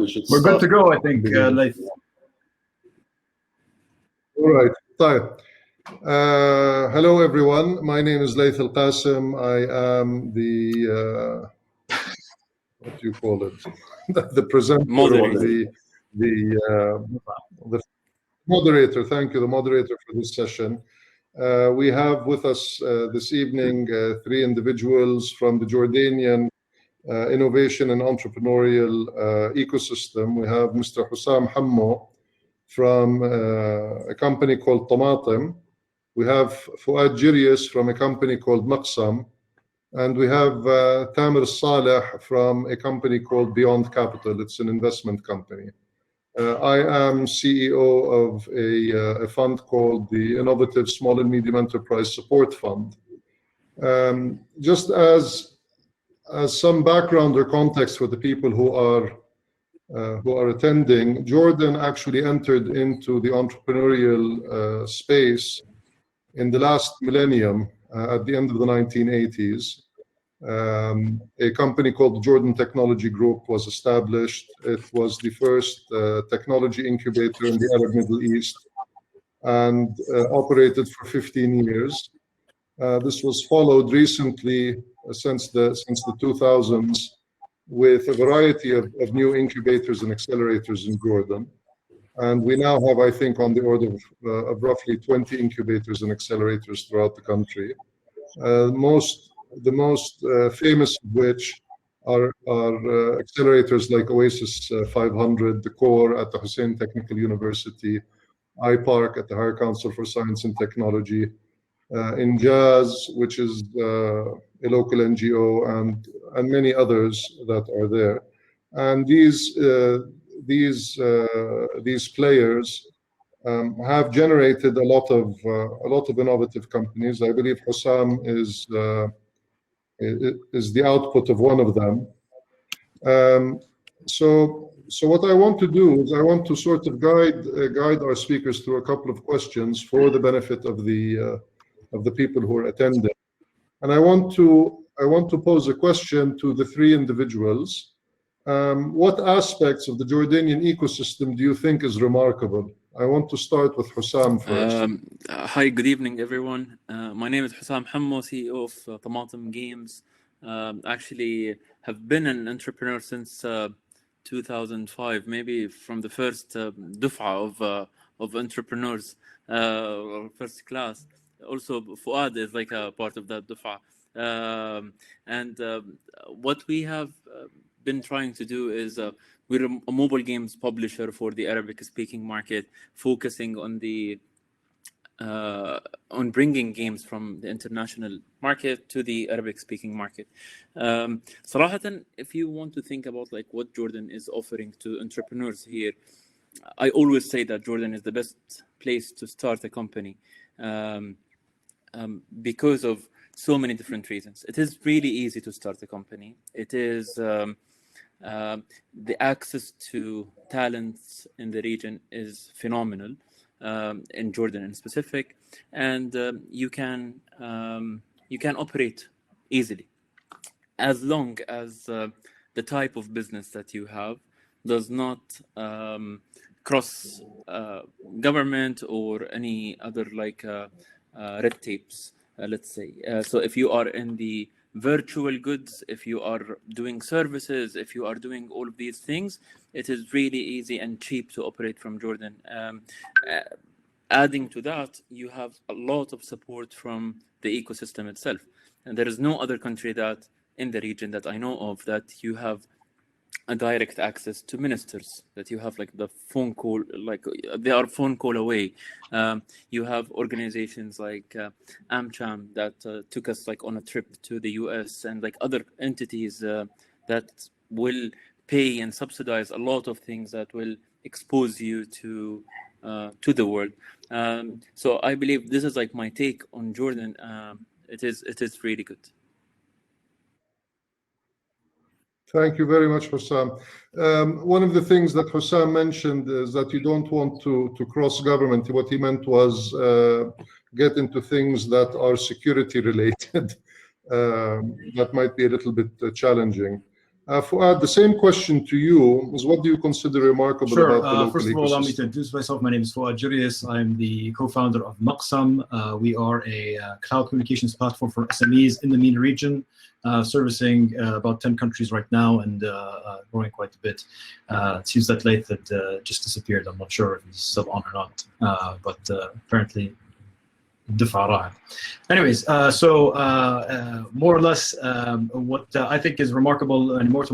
We're good to go, I think, Laith. All right. Hello, everyone. My name is Laith Al-Qasim. I am the, what do you call it? The presenter, moderator. The moderator. Thank you, the moderator for this session. We have with us this evening three individuals from the Jordanian innovation and entrepreneurial ecosystem. We have Mr. Hussam Hammo from a company called Tamatam. We have Fuad Jirius from a company called Maqsam. And we have Tamer Saleh from a company called Beyond Capital. It's an investment company. I am CEO of a fund called the Innovative Small and Medium Enterprise Support Fund. Just as some background or context for the people who are attending, Jordan actually entered into the entrepreneurial space in the last millennium, at the end of the 1980s. A company called the Jordan Technology Group was established. It was the first technology incubator in the Arab Middle East and operated for 15 years. This was followed recently, since the 2000s, with a variety of new incubators and accelerators in Jordan. And we now have, I think, on the order of roughly 20 incubators and accelerators throughout the country. The most famous of which are accelerators like Oasis 500, the Core at the Hussein Technical University, iPark at the Higher Council for Science and Technology, Injaz, which is a local NGO, and many others that are there. And these players have generated a lot of innovative companies. I believe Hussam is the output of one of them. So what I want to do is I want to sort of guide our speakers through a couple of questions for the benefit of the people who are attending. And I want to pose a question to the three individuals. What aspects of the Jordanian ecosystem do you think is remarkable? I want to start with Hussam first. Hi, good evening, everyone. My name is Hussam Hammo, CEO of Tamatam Games. Actually, have been an entrepreneur since 2005, maybe from the first duf'a of entrepreneurs, first class. Also, Fuad is like a part of that duf'a. And what we have been trying to do is we're a mobile games publisher for the Arabic-speaking market, focusing on bringing games from the international market to the Arabic-speaking market. صراحة, if you want to think about like what Jordan is offering to entrepreneurs here, I always say that Jordan is the best place to start a company because of so many different reasons. It is really easy to start a company. It is the access to talents in the region is phenomenal, in Jordan in specific, and you can operate easily as long as the type of business that you have does not cross government or any other like red tapes, let's say. So if you are in the virtual goods, if you are doing services, if you are doing all of these things, it is really easy and cheap to operate from Jordan. Adding to that, you have a lot of support from the ecosystem itself. And there is no other country that in the region that I know of that you have a direct access to ministers, that you have like the phone call, like they are phone call away. You have organizations like AmCham that took us like on a trip to the US, and like other entities that will pay and subsidize a lot of things that will expose you to the world. So I believe this is like my take on Jordan. It is really good. Thank you very much, Hussam. One of the things that Hussam mentioned is that you don't want to cross government. What he meant was get into things that are security related. That might be a little bit challenging. Fuad, the same question to you is, what do you consider remarkable about the local First of all, allow me to ecosystem? introduce myself. My name is Fuad Jurius. I'm the co-founder of Maqsam. We are a cloud communications platform for SMEs in the MENA region, servicing about 10 countries right now and growing quite a bit. It seems that Laith had just disappeared. I'm not sure if he's still on or not, but apparently anyways, more or less what I think is remarkable, and more to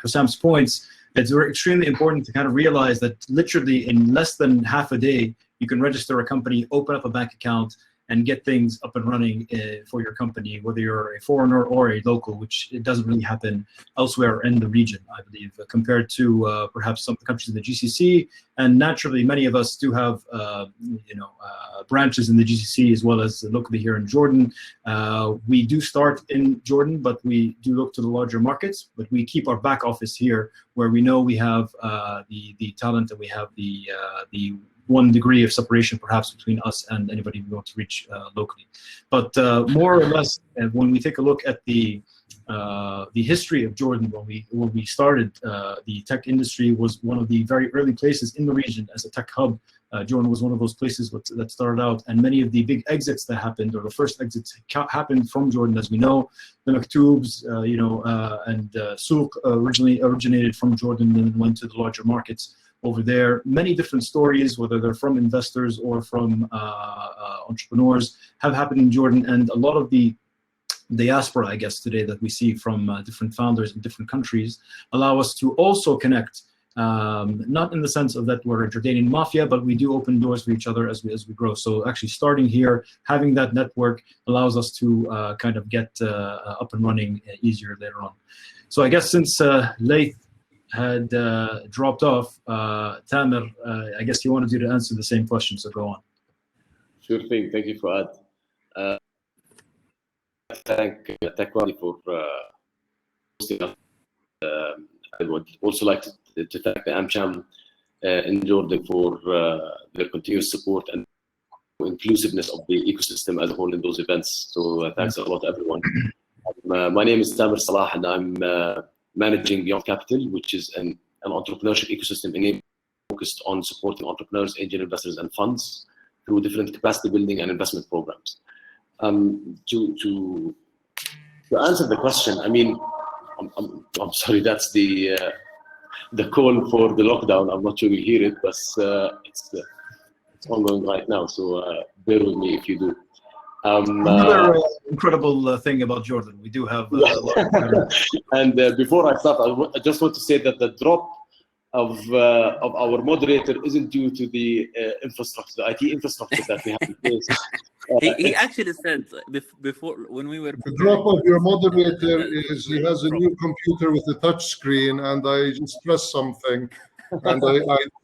Hussam's points, it's extremely important to kind of realize that literally in less than half a day you can register a company, open up a bank account, and get things up and running for your company, whether you're a foreigner or a local, which it doesn't really happen elsewhere in the region, I believe, compared to perhaps some of the countries in the GCC. And naturally, many of us do have, branches in the GCC as well as locally here in Jordan. We do start in Jordan, but we do look to the larger markets. But we keep our back office here, where we know we have the talent and we have the one degree of separation perhaps between us and anybody we want to reach locally. But more or less, when we take a look at the history of Jordan, when we started, the tech industry was one of the very early places in the region as a tech hub. Jordan was one of those places that started out, and many of the big exits that happened, or the first exits happened from Jordan, as we know. The Maktoubs, and Souq originated from Jordan and went to the larger markets over there. Many different stories, whether they're from investors or from entrepreneurs, have happened in Jordan, and a lot of the diaspora, I guess, today that we see from different founders in different countries allow us to also connect, not in the sense of that we're a Jordanian mafia, but we do open doors for each other as we grow. So actually starting here, having that network allows us to kind of get up and running easier later on. So I guess since Laith had dropped off, Tamer, I guess you wanted you to answer the same question, so go on. Sure thing. Thank you, Fuad. Thank Techwadi for hosting us. I would also like to thank the AmCham in Jordan for their continuous support and inclusiveness of the ecosystem as a whole in those events. So thanks a lot, everyone. My name is Tamer Salah, and I'm managing Beyond Capital, which is an entrepreneurship ecosystem focused on supporting entrepreneurs, angel investors, and funds through different capacity building and investment programs. To answer the question, I mean, I'm sorry, that's the call for the lockdown. I'm not sure you hear it, but it's ongoing right now. So bear with me if you do. Another incredible thing about Jordan, we do have. And before I start, I just want to say that the drop of our moderator isn't due to the infrastructure, the IT infrastructure that we have in place. He actually said before, when we were the drop of your moderator is he has a new computer with a touch screen, and I just pressed something, and I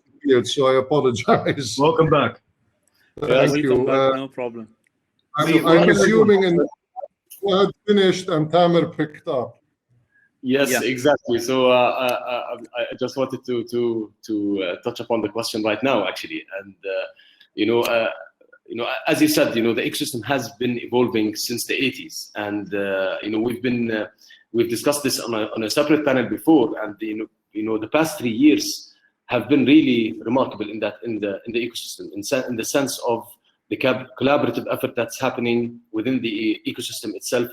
disappeared, so I apologize. Welcome back. Thank you. No problem. I'm assuming we had finished and Tamer picked up. Yes, yeah. Exactly. So I just wanted to touch upon the question right now, actually, and as you said, the ecosystem has been evolving since the 80s, and we've discussed this on a separate panel before, and the past 3 years have been really remarkable in the ecosystem, in the sense of the collaborative effort that's happening within the ecosystem itself.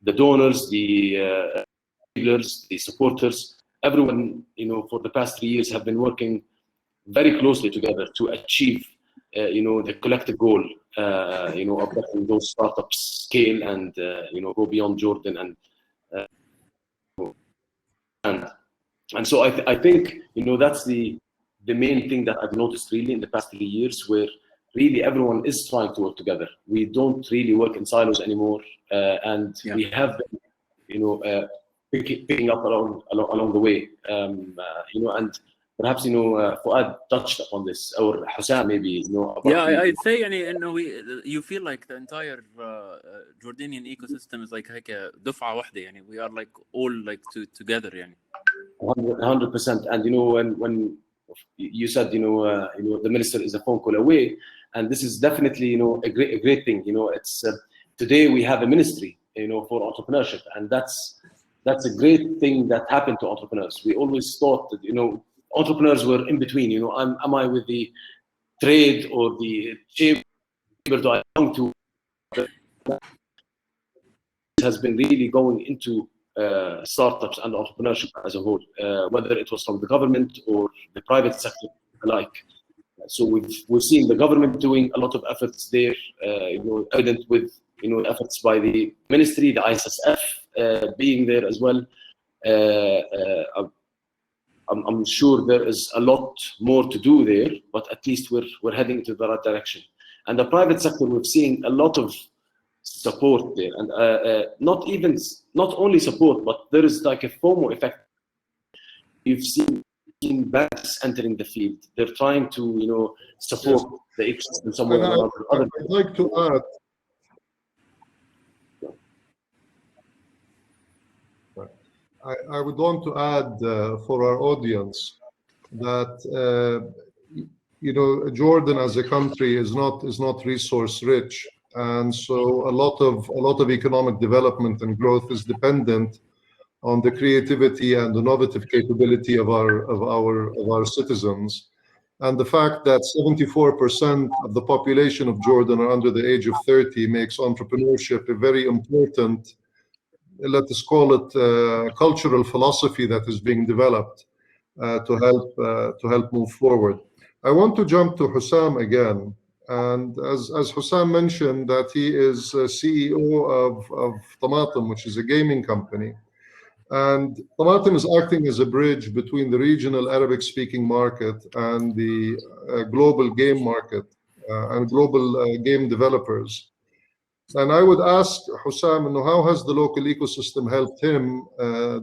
The donors, the enablers, the supporters, everyone, for the past 3 years have been working very closely together to achieve, the collective goal, of letting those startups scale and, go beyond Jordan and so I think, that's the main thing that I've noticed really in the past 3 years, where really everyone is trying to work together. We don't really work in silos anymore, and we have been, picking up along the way, and perhaps Fuad touched upon this, or Hussam maybe. I'd say, you feel like the entire Jordanian ecosystem is like a دفعة واحدة. We are like all like together. 100%. And when you said the minister is a phone call away, and this is definitely a great thing. It's today we have a ministry for entrepreneurship, and that's a great thing that happened to entrepreneurs. We always thought that entrepreneurs were in between. Am I with the trade or the chamber? Do I belong to? Has been really going into startups and entrepreneurship as a whole, whether it was from the government or the private sector alike. So we've seen the government doing a lot of efforts there, evident with efforts by the ministry, the ISSF being there as well. I'm sure there is a lot more to do there, but at least we're heading into the right direction. And the private sector, we've seen a lot of support there, and not only support, but there is like a FOMO effect. You've seen banks entering the field. They're trying to support the ecosystem somewhere or another. I'd like to add. I would want to add for our audience that Jordan as a country is not resource rich, and so a lot of economic development and growth is dependent on the creativity and innovative capability of our citizens. And the fact that 74% of the population of Jordan are under the age of 30 makes entrepreneurship a very important, let us call it, cultural philosophy that is being developed to help move forward. I want to jump to Hussam again, and as Hussam mentioned, that he is CEO of Tamatam, which is a gaming company, and Tamatam is acting as a bridge between the regional Arabic-speaking market and the global game market and global game developers. And I would ask Hussam, how has the local ecosystem helped him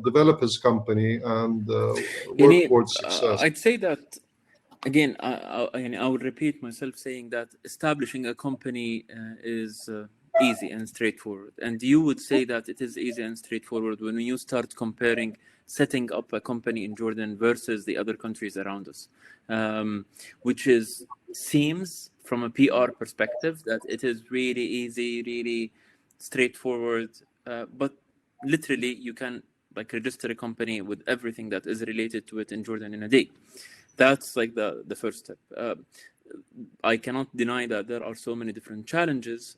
develop his company and work towards success? I'd say that, again, I would repeat myself saying that establishing a company is easy and straightforward. And you would say that it is easy and straightforward when you start comparing setting up a company in Jordan versus the other countries around us, which seems from a PR perspective that it is really easy, really straightforward, but literally you can register a company with everything that is related to it in Jordan in a day. That's the first step. I cannot deny that there are so many different challenges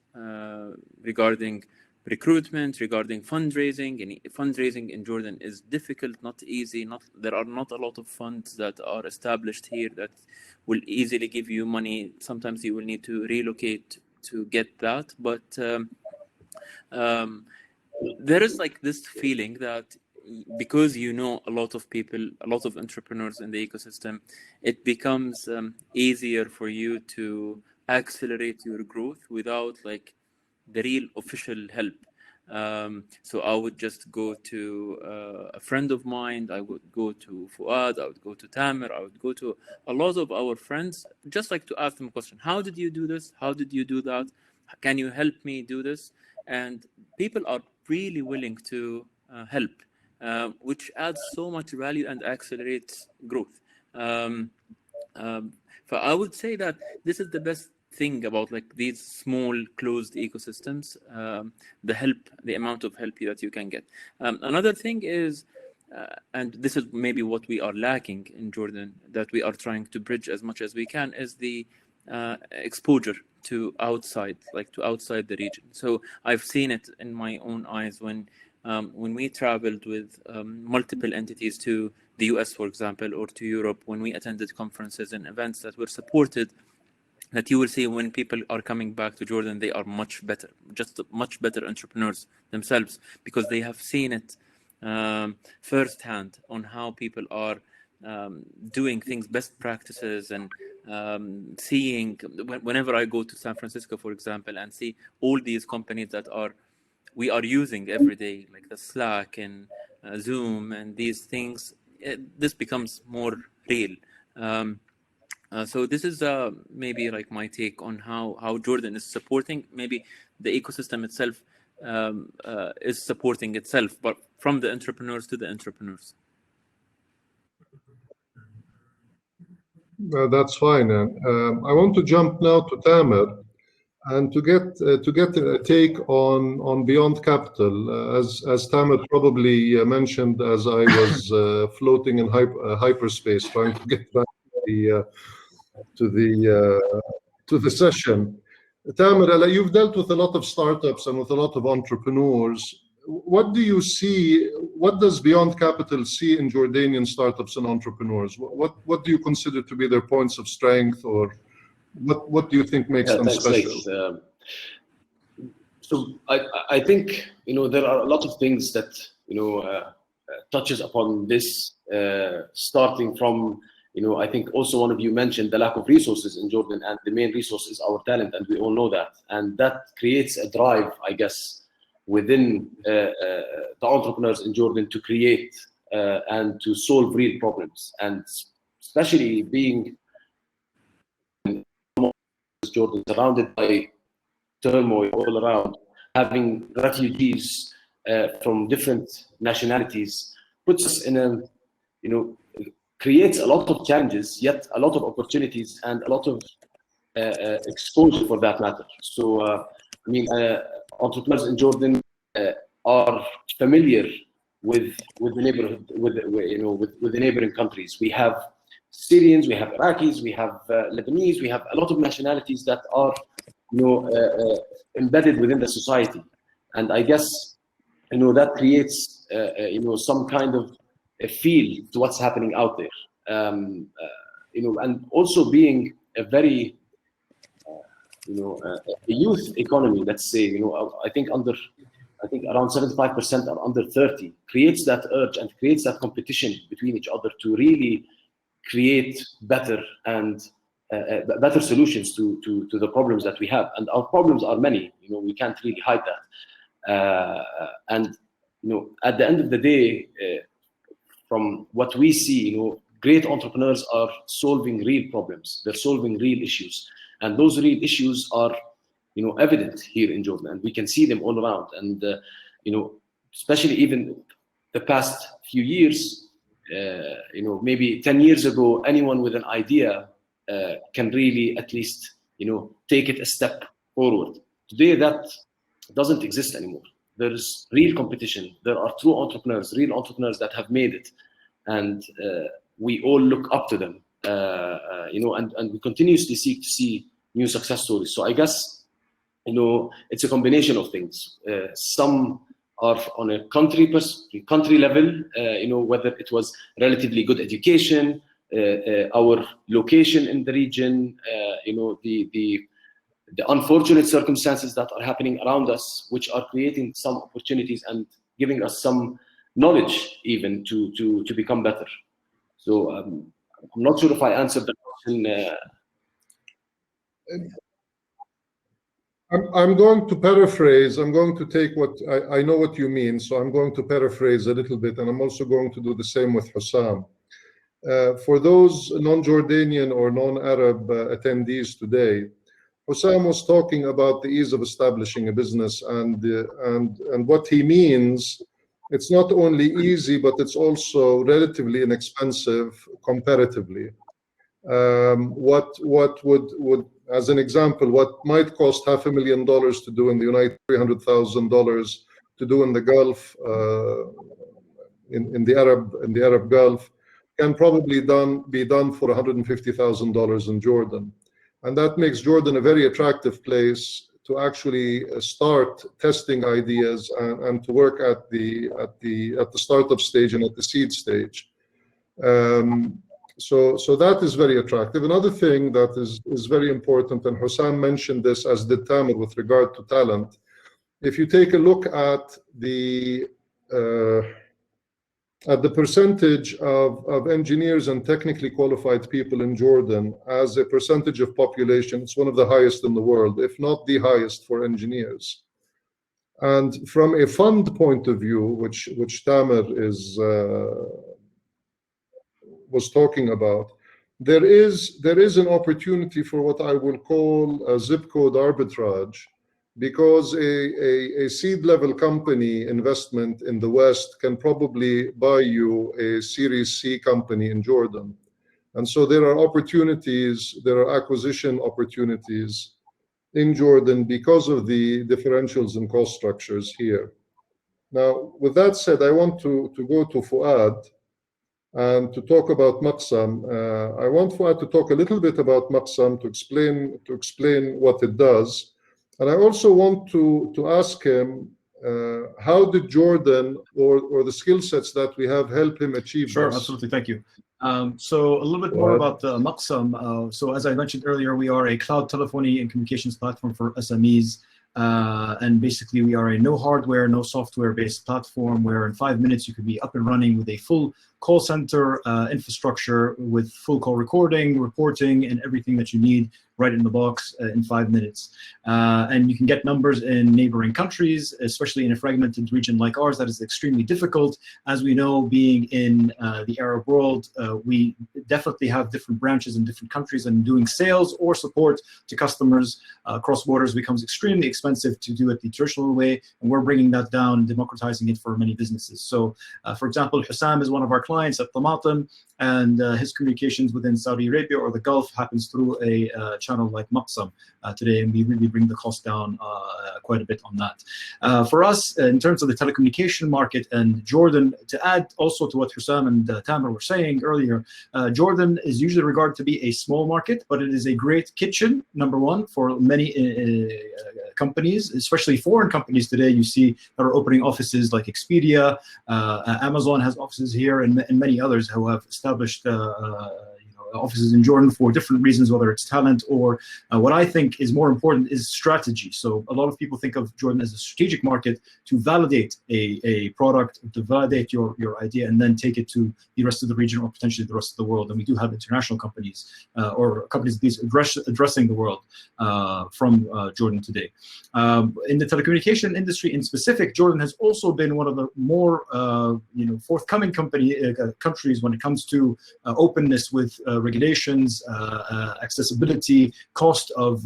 regarding recruitment, regarding fundraising. And fundraising in Jordan is difficult, not easy. There are not a lot of funds that are established here that will easily give you money. Sometimes you will need to relocate to get that. But there is this feeling that because a lot of people, a lot of entrepreneurs in the ecosystem, it becomes easier for you to accelerate your growth without the real official help. So I would just go to a friend of mine, I would go to Fuad, I would go to Tamer, I would go to a lot of our friends, just to ask them a question. How did you do this? How did you do that? Can you help me do this? And people are really willing to help. Which adds so much value and accelerates growth. So I would say that this is the best thing about these small closed ecosystems, the amount of help that you can get. Another thing is, and this is maybe what we are lacking in Jordan, that we are trying to bridge as much as we can, is the exposure to outside the region. So I've seen it in my own eyes when we traveled with multiple entities to the US, for example, or to Europe, when we attended conferences and events that were supported, that you will see when people are coming back to Jordan, they are much better entrepreneurs themselves, because they have seen it firsthand on how people are doing things, best practices, and seeing, whenever I go to San Francisco, for example, and see all these companies that we are using every day, like the Slack and Zoom and these things, this becomes more real. So this is maybe my take on how Jordan is supporting. Maybe the ecosystem itself is supporting itself, but from the entrepreneurs to the entrepreneurs. That's fine. I want to jump now to Tamer. and to get a take on Beyond Capital, as Tamer probably mentioned, as I was floating in hyperspace trying to get back to the session. Tamer, you've dealt with a lot of startups and with a lot of entrepreneurs. What do you see? What does Beyond Capital see in Jordanian startups and entrepreneurs? What do you consider to be their points of strength, or what do you think makes them special? So I think there are a lot of things that touches upon this, starting from I think also one of you mentioned the lack of resources in Jordan, and the main resource is our talent, and we all know that, and that creates a drive, I guess, within the entrepreneurs in Jordan to create and to solve real problems, and especially being Jordan surrounded by turmoil all around, having refugees from different nationalities puts us in a creates a lot of challenges, yet a lot of opportunities and a lot of exposure for that matter. So entrepreneurs in Jordan are familiar with the neighborhood, with the neighboring countries. We have Syrians, we have Iraqis, we have Lebanese, we have a lot of nationalities that are embedded within the society, and I guess that creates some kind of a feel to what's happening out there, and also being a very a youth economy, let's say, I think around 75% are under 30, creates that urge and creates that competition between each other to really create better and better solutions to the problems that we have. And our problems are many, we can't really hide that. And at the end of the day, from what we see, great entrepreneurs are solving real problems. They're solving real issues, and those real issues are evident here in Jordan, and we can see them all around. And especially even the past few years, maybe 10 years ago, anyone with an idea can really at least take it a step forward. Today that doesn't exist anymore. There is real competition. There are true entrepreneurs, real entrepreneurs that have made it, and we all look up to them. And we continuously seek to see new success stories. So I guess it's a combination of things. Some are on a country level, whether it was relatively good education, our location in the region, the unfortunate circumstances that are happening around us, which are creating some opportunities and giving us some knowledge even to become better. So I'm not sure if I answered the question. I'm going to paraphrase. I'm going to take what I know what you mean, so I'm going to paraphrase a little bit, and I'm also going to do the same with Hussam. For those non-Jordanian or non-Arab attendees today, Hussam was talking about the ease of establishing a business, and what he means, it's not only easy, but it's also relatively inexpensive comparatively. What would, as an example, what might cost $500,000 to do in the United States, $300,000 to do in the Gulf, in the Arab Gulf, can probably be done for $150,000 in Jordan, and that makes Jordan a very attractive place to actually start testing ideas and to work at the startup stage and at the seed stage. So that is very attractive. Another thing that is very important, and Hussam mentioned this, as did Tamer, with regard to talent. If you take a look at the percentage of engineers and technically qualified people in Jordan as a percentage of population, it's one of the highest in the world, if not the highest for engineers. And from a fund point of view, which Tamer was talking about, there is an opportunity for what I will call a zip code arbitrage, because a seed level company investment in the West can probably buy you a Series C company in Jordan. And so there are opportunities, there are acquisition opportunities in Jordan because of the differentials in cost structures here. Now, with that said, I want to go to Fuad and to talk about Maqsam. I want Fuad to talk a little bit about Maqsam, to explain what it does. And I also want to ask him, how did Jordan or the skill sets that we have help him achieve Sure, this? absolutely. Thank you. So a little bit more about Maqsam. So as I mentioned earlier, we are a cloud telephony and communications platform for SMEs. And basically, we are a no hardware, no software based platform where in 5 minutes you could be up and running with a full call center infrastructure with full call recording, reporting, and everything that you need right in the box in 5 minutes. And you can get numbers in neighboring countries, especially in a fragmented region like ours that is extremely difficult. As we know, being in the Arab world, we definitely have different branches in different countries, and doing sales or support to customers across borders becomes extremely expensive to do it the traditional way, and we're bringing that down and democratizing it for many businesses. So, for example, Hassan is one of our clients at Tamatam, and his communications within Saudi Arabia or the Gulf happens through a channel like Maqsam today, and we really bring the cost down quite a bit on that. For us, in terms of the telecommunication market and Jordan, to add also to what Hussam and Tamer were saying earlier, Jordan is usually regarded to be a small market, but it is a great kitchen, number one, for many companies, especially foreign companies today you see that are opening offices like Expedia, Amazon has offices here, and many others who have established offices in Jordan for different reasons, whether it's talent or what I think is more important is strategy. So a lot of people think of Jordan as a strategic market to validate a product, to validate your idea, and then take it to the rest of the region or potentially the rest of the world. And we do have international companies or companies addressing the world from Jordan today. In the telecommunication industry in specific, Jordan has also been one of the more forthcoming countries when it comes to openness with regulations, accessibility, cost of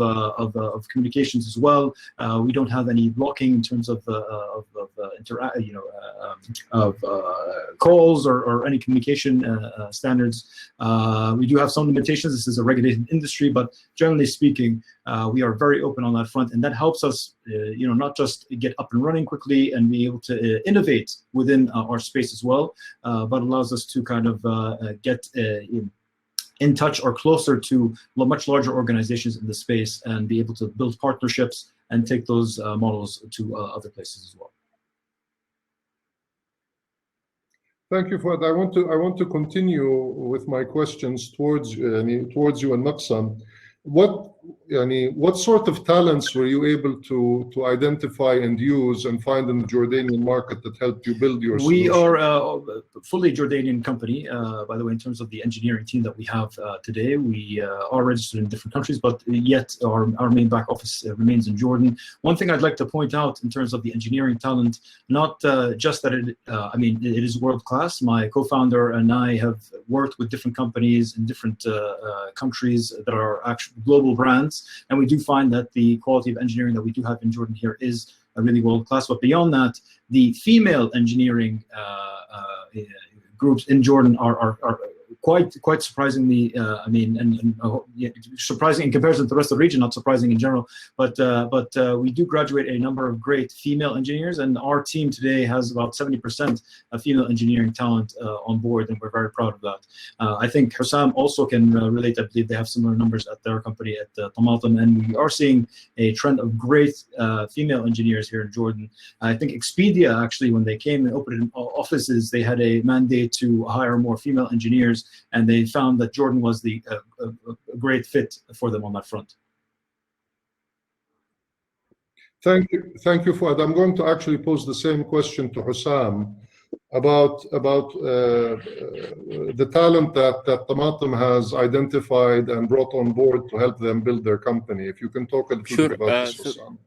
communications as well. We don't have any blocking in terms of calls or any communication standards. We do have some limitations. This is a regulated industry, but generally speaking, we are very open on that front, and that helps us, not just get up and running quickly and be able to innovate within our space as well, but allows us to kind of get in touch or closer to much larger organizations in the space and be able to build partnerships and take those models to other places as well. Thank you for that. I want to continue with my questions towards you and Maqsam. What sort of talents were you able to identify and use and find in the Jordanian market that helped you build your solution? We are a fully Jordanian company, by the way, in terms of the engineering team that we have today. We are registered in different countries, but yet our main back office remains in Jordan. One thing I'd like to point out in terms of the engineering talent, not just that it is world class. My co-founder and I have worked with different companies in different countries that are actually global brands, and we do find that the quality of engineering that we do have in Jordan here is really world class. But beyond that, the female engineering groups in Jordan are quite surprisingly, surprising in comparison to the rest of the region, not surprising in general, but we do graduate a number of great female engineers, and our team today has about 70% of female engineering talent on board, and we're very proud of that. I think Hussam also can relate. I believe they have similar numbers at their company at Tamatam, and we are seeing a trend of great female engineers here in Jordan. I think Expedia, actually, when they came and opened offices, they had a mandate to hire more female engineers, and they found that Jordan was a great fit for them on that front. Thank you, Fuad. I'm going to actually pose the same question to Hussam about the talent that Tamatam has identified and brought on board to help them build their company. If you can talk a little bit about this, Hussam.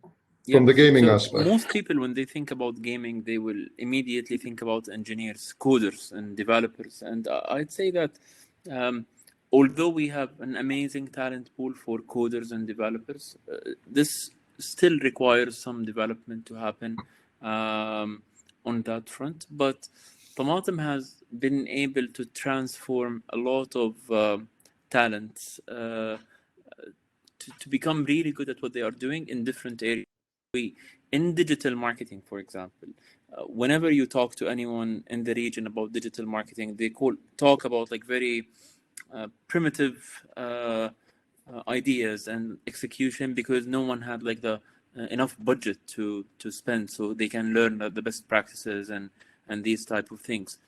From the gaming aspect. Most people, when they think about gaming, they will immediately think about engineers, coders, and developers. And I'd say that although we have an amazing talent pool for coders and developers, this still requires some development to happen on that front. But Tamatam has been able to transform a lot of talents to become really good at what they are doing in different areas. In digital marketing, for example, whenever you talk to anyone in the region about digital marketing, they talk about like very primitive ideas and execution, because no one had like the enough budget to spend, so they can learn the best practices and these type of things.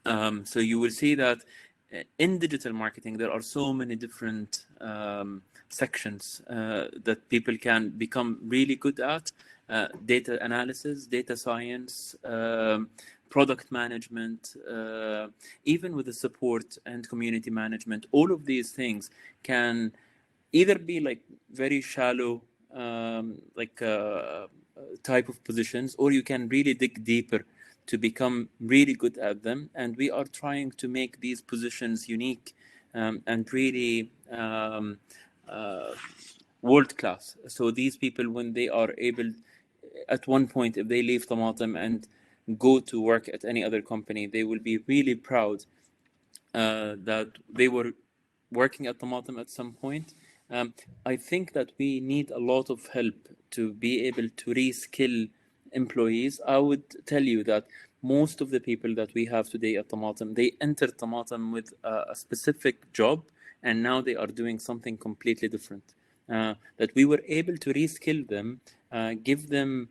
So you will see that in digital marketing there are so many different sections that people can become really good at. Data analysis, data science, product management, even with the support and community management. All of these things can either be like very shallow type of positions, or you can really dig deeper to become really good at them. And we are trying to make these positions unique and really world class. So these people, when they are able, at one point, if they leave Tamatam and go to work at any other company, they will be really proud that they were working at Tamatam at some point. I think that we need a lot of help to be able to reskill employees. I would tell you that most of the people that we have today at Tamatam, they entered Tamatam with a specific job, and now they are doing something completely different. That we were able to reskill them, give them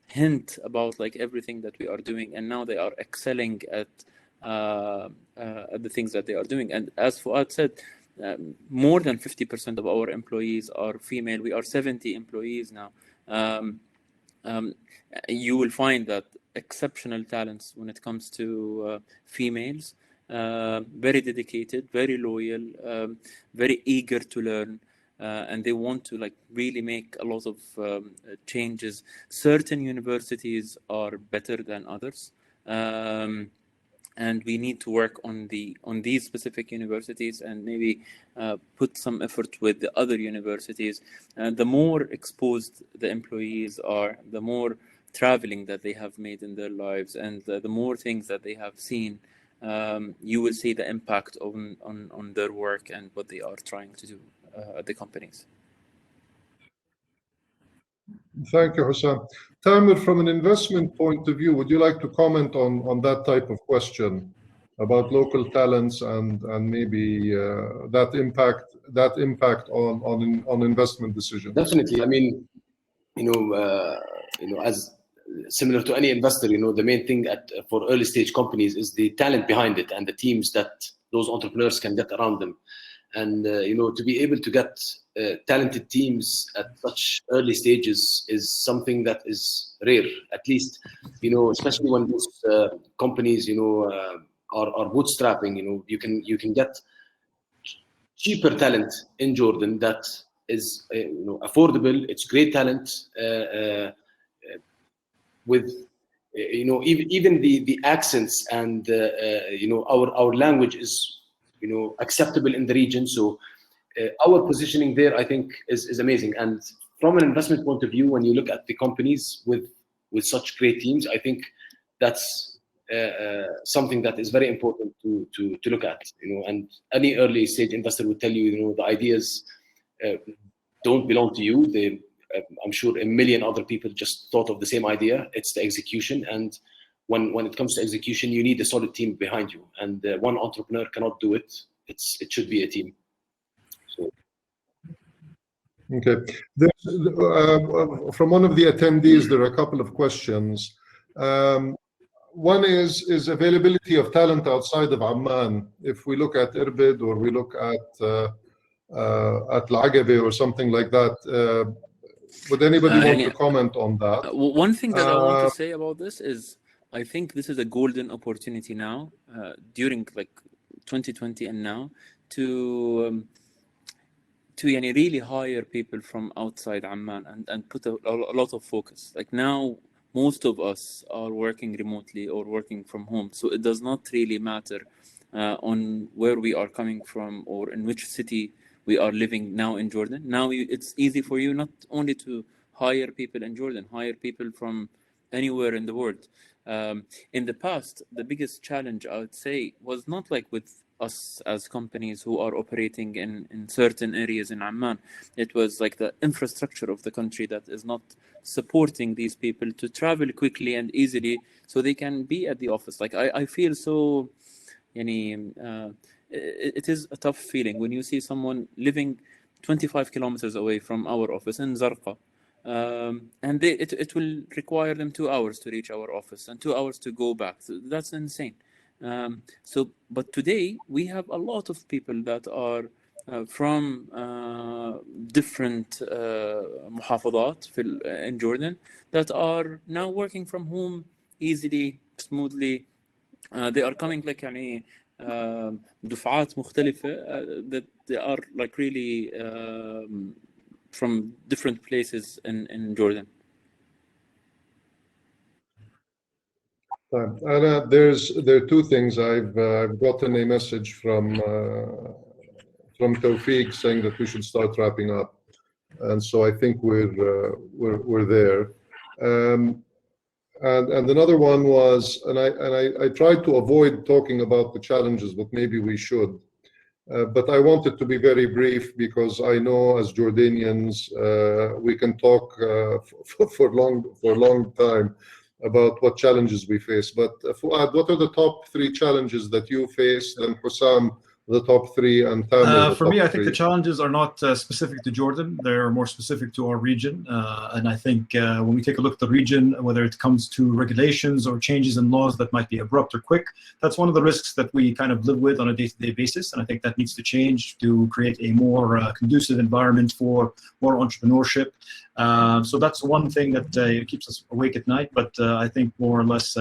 hint about like everything that we are doing, and now they are excelling at the things that they are doing. And as Fuad said, more than 50% of our employees are female. We are 70 employees now. You will find that exceptional talents when it comes to females, very dedicated, very loyal, very eager to learn, and they want to like really make a lot of changes. Certain universities are better than others, and we need to work on these specific universities, and maybe put some effort with the other universities. The more exposed the employees are, the more traveling that they have made in their lives, and the more things that they have seen, you will see the impact on their work and what they are trying to do at the companies. Thank you, Hassan. Tamer, from an investment point of view, would you like to comment on that type of question about local talents and maybe that impact on investment decisions? Definitely. I mean, as similar to any investor, the main thing for early stage companies is the talent behind it and the teams that those entrepreneurs can get around them. And to be able to get talented teams at such early stages is something that is rare, at least, especially when those companies, are bootstrapping. You can get cheaper talent in Jordan that is, affordable. It's great talent with, even the accents and our language is, acceptable in the region. So our positioning there, I think, is amazing. And from an investment point of view, when you look at the companies with such great teams, I think that's something that is very important to look at. And any early stage investor would tell you, the ideas don't belong to you. I'm sure a million other people just thought of the same idea. It's the execution, and when it comes to execution, you need a solid team behind you, and one entrepreneur cannot do it. It should be a team. So. Okay. From one of the attendees, there are a couple of questions. One is availability of talent outside of Amman. If we look at Irbid or we look at Al-Aqaba or something like that, would anybody want to comment on that? One thing that I want to say about this is, I think this is a golden opportunity now, during like 2020 and now, to really hire people from outside Amman and put a lot of focus. Like now, most of us are working remotely or working from home, so it does not really matter on where we are coming from or in which city we are living now in Jordan. Now it's easy for you not only to hire people in Jordan, hire people from anywhere in the world. In the past, the biggest challenge, I would say, was not like with us as companies who are operating in certain areas in Amman. It was like the infrastructure of the country that is not supporting these people to travel quickly and easily so they can be at the office. Like I feel so, it is a tough feeling when you see someone living 25 kilometers away from our office in Zarqa. And it will require them 2 hours to reach our office and 2 hours to go back. So that's insane. But today we have a lot of people that are from different محافظات in Jordan that are now working from home easily, smoothly. They are coming like دفعات مختلفة that they are like really from different places in Jordan. And there are two things. I've gotten a message from Tawfiq saying that we should start wrapping up, and so I think we're there. And another one was, and I tried to avoid talking about the challenges, but maybe we should. But I wanted to be very brief because I know as Jordanians we can talk for a long time about what challenges we face. But Fuad, what are the top 3 challenges that you faced, and Hussam, the top 3, and Tamer, for me, I think the challenges are not specific to Jordan. They're more specific to our region. And I think when we take a look at the region, whether it comes to regulations or changes in laws that might be abrupt or quick, that's one of the risks that we kind of live with on a day-to-day basis. And I think that needs to change to create a more conducive environment for more entrepreneurship. So that's one thing that keeps us awake at night. But I think more or less,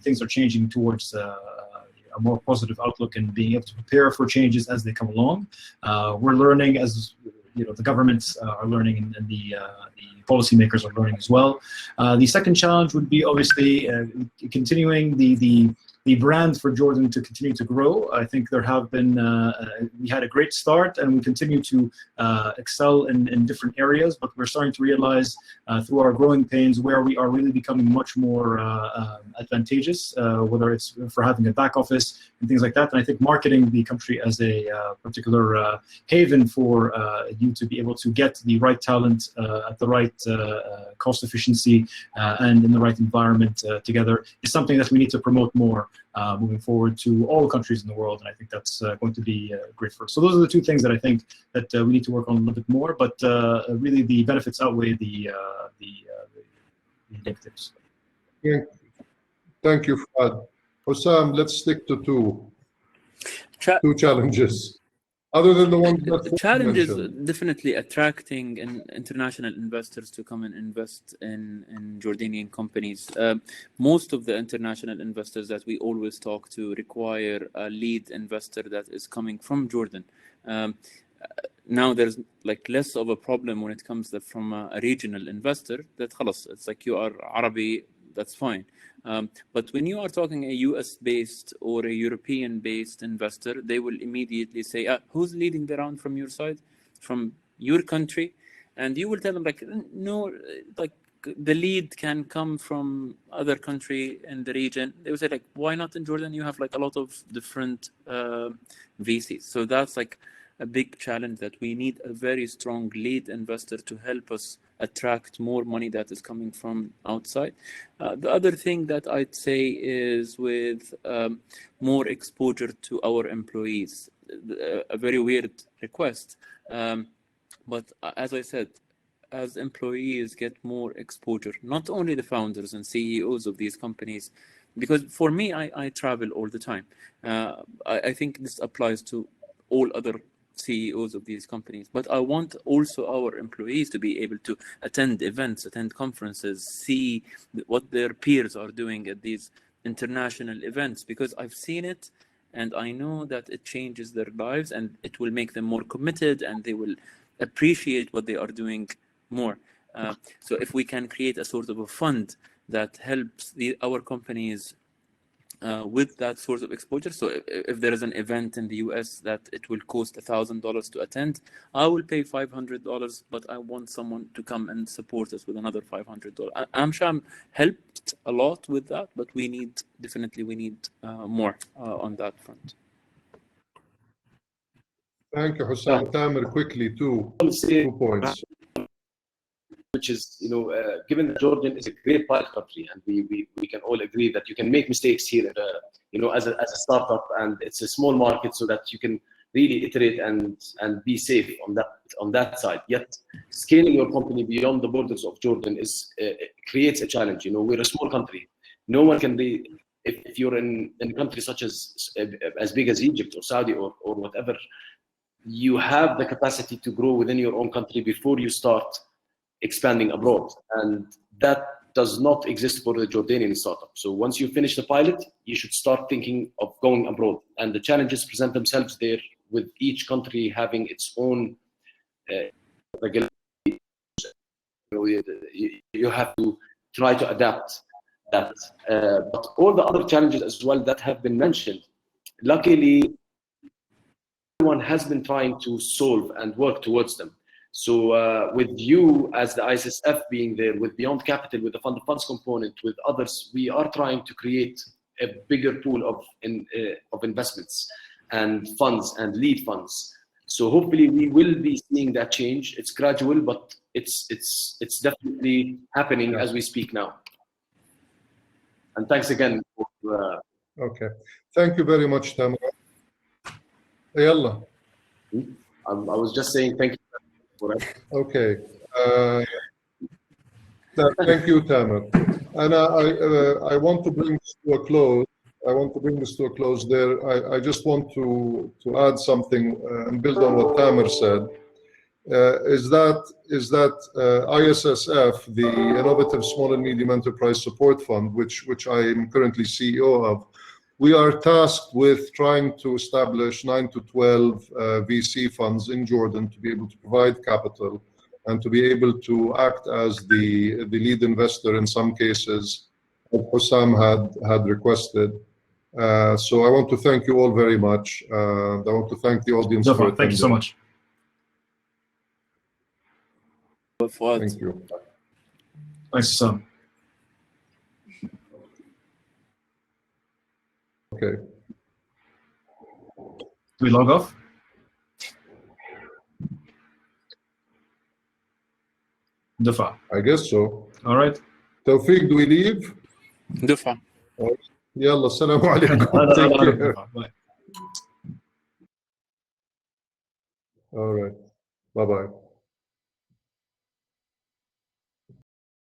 things are changing towards a more positive outlook and being able to prepare for changes as they come along. We're learning as the governments are learning, and the policymakers are learning as well. The second challenge would be obviously continuing the brand for Jordan to continue to grow. I think there have been, we had a great start and we continue to excel in different areas, but we're starting to realize through our growing pains where we are really becoming much more advantageous, whether it's for having a back office and things like that. And I think marketing the country as a particular haven for you to be able to get the right talent at the right cost efficiency and in the right environment together is something that we need to promote more moving forward to all countries in the world, and I think that's going to be great for us. So those are the 2 things that I think that we need to work on a little bit more, but really the benefits outweigh the negatives. Yeah. Thank you, Fuad. Hussam, let's stick to 2 challenges. Other than the ones that the challenge is definitely attracting international investors to come and invest in Jordanian companies. Most of the international investors that we always talk to require a lead investor that is coming from Jordan. Now there's like less of a problem when it comes from a regional investor. That خلاص, it's like you are Arabi, that's fine. But when you are talking a US-based or a European-based investor, they will immediately say, who's leading the round from your side, from your country? And you will tell them, like, no, like the lead can come from other country in the region. They will say, like, why not in Jordan? You have like a lot of different VCs. So that's like a big challenge, that we need a very strong lead investor to help us attract more money that is coming from outside. The other thing that I'd say is with more exposure to our employees. A very weird request, but as I said, as employees get more exposure, not only the founders and CEOs of these companies, because for me, I travel all the time. I think this applies to all other CEOs of these companies, but I want also our employees to be able to attend events, attend conferences, see what their peers are doing at these international events, because I've seen it and I know that it changes their lives and it will make them more committed and they will appreciate what they are doing more. So if we can create a sort of a fund that helps our companies with that sort of exposure. So if there is an event in the US that it will cost $1,000 to attend, I will pay $500, but I want someone to come and support us with another $500. AmSham helped a lot with that, but we need more on that front. Thank you, Hussam. Tamer, quickly, two points. Which is, given that Jordan is a great pilot country, and we can all agree that you can make mistakes here, as a startup, and it's a small market, so that you can really iterate and be safe on that side. Yet scaling your company beyond the borders of Jordan creates a challenge. We're a small country. No one can be, if you're in a country such as big as Egypt or Saudi or whatever, you have the capacity to grow within your own country before you start expanding abroad, and that does not exist for the Jordanian startup. So once you finish the pilot, you should start thinking of going abroad, and the challenges present themselves there, with each country having its own regulation. You have to try to adapt that, but all the other challenges as well that have been mentioned, luckily everyone has been trying to solve and work towards them. So with you as the ISSF being there, with Beyond Capital, with the fund of funds component, with others, we are trying to create a bigger pool of investments and funds and lead funds. So hopefully we will be seeing that change. It's gradual, but it's definitely happening as we speak now. And thanks again for, okay, thank you very much, Tamer. Yalla. I was just saying thank you. Okay. Thank you, Tamer. And I want to bring this to a close. I just want to add something and build on what Tamer said. Is that ISSF, the Innovative Small and Medium Enterprise Support Fund, which I am currently CEO of, we are tasked with trying to establish 9 to 12 VC funds in Jordan to be able to provide capital and to be able to act as the lead investor in some cases, as Hussam had requested. So I want to thank you all very much. I want to thank the audience for attending. Thank you so much. Thank you. Thanks, Hassan. Okay. Do we log off? Dufa. I guess so. All right. Tawfiq, do we leave? دفعة. Yalla, assalamu alaikum. Take care. Bye. All right. Bye-bye.